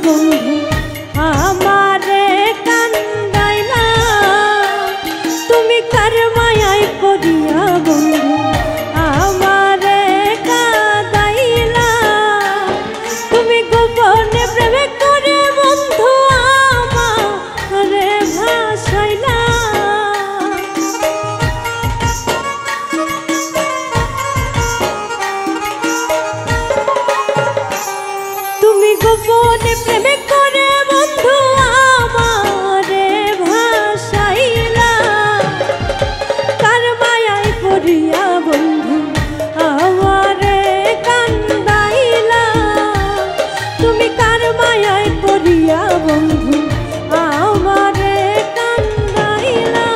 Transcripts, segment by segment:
বন্ধু আমারে কান্দাইলা, তুমি কার মায়ায় পড়িয়া বন্ধু আমারে কাঁদাইলা, তুমি গোপনে প্রেমে করে বন্ধু আমারে ভাসাইলা। তুমি গোপনে প্রেমে করে বন্ধু আমারে ভাসাইলা, কার মায়ায় পড়িয়া বন্ধু আমারে কান্দাইলা, তুমি কার মায়ায় পড়িয়া বন্ধু আমারে কান্দাইলা।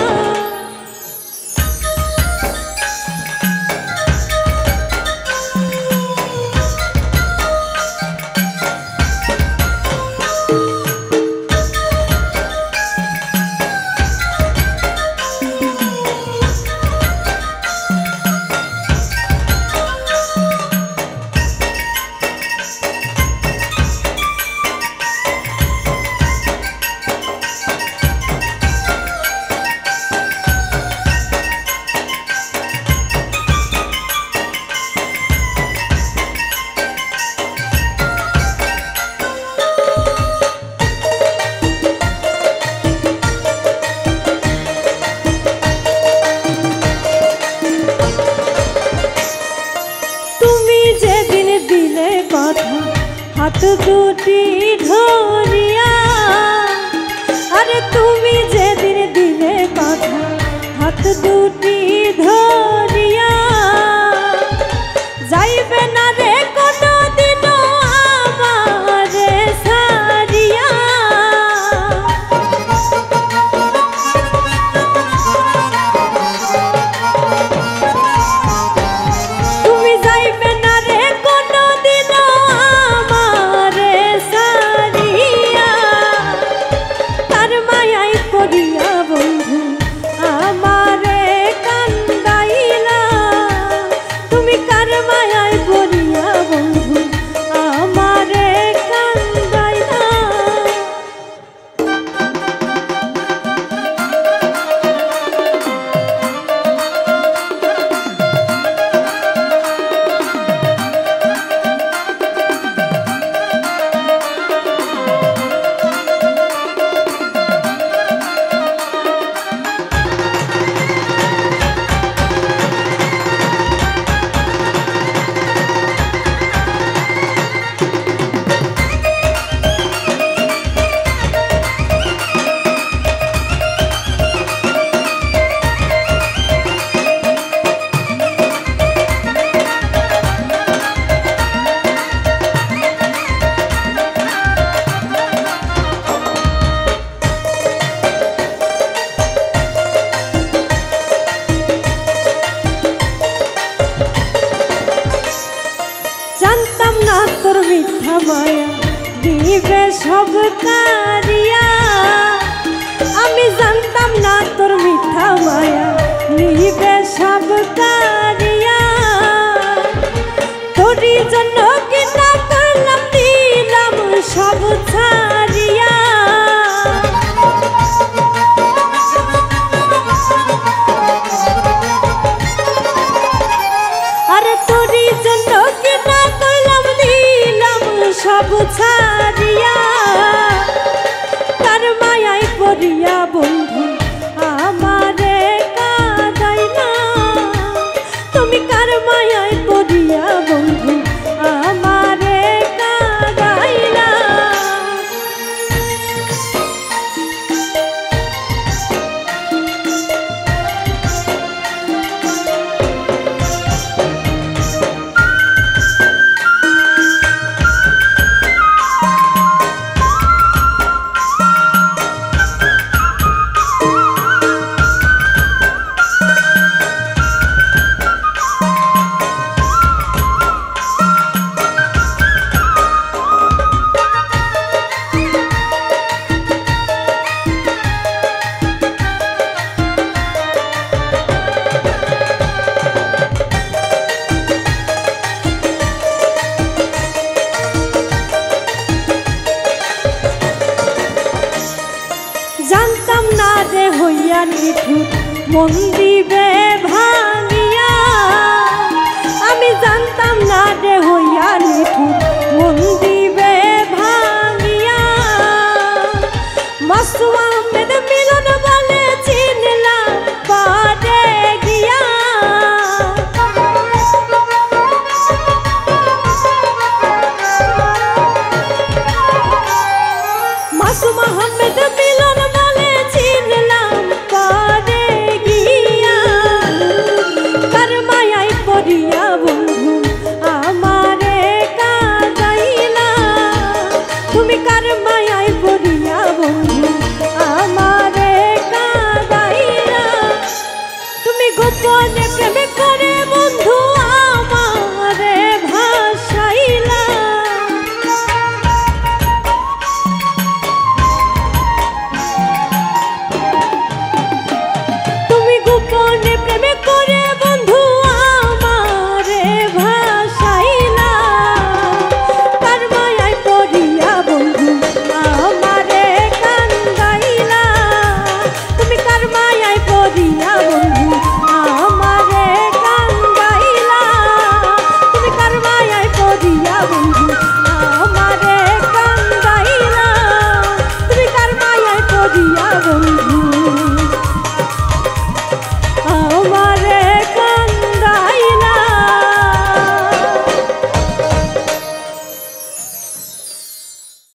হাত দুটি ধরিয়া, আরে তুমি যেদিন দিলে কথা হাত দুটি ধরিয়া, যাইবে না রে কোনদিন আমারে ছাড়িয়া। তুমি যাইবে না রে কোনদিন আমারে ছাড়িয়া, তার মায়ায় পড়িয়া বন্ধু আমারে কান্দাইলা, তুমি কার মায়ায় পড়িয়া বন্ধু আমারে কান্দাইলা। জানতাম না তোর মিথ্যা মায়া দিবে সব কারিয়া, আমি জানতাম না তোর মিথ্যা মায়া নিবে সব কারিয়া, তোরই জন্য কি না করলাম দিলাম সব ছাড়িয়া। আরে তোরই জন্য কি না করলাম দিলাম সব ছাড়িয়া, তার মায়ায় পড়িয়া বন্ধু আমারে কাঁদাইলা, তুমি কার মায়ায় পড়িয়া বন্ধু আমারে কাঁদাইলা। নিঠুর মন দিবে ভাঙিয়া আমি জানতাম না রে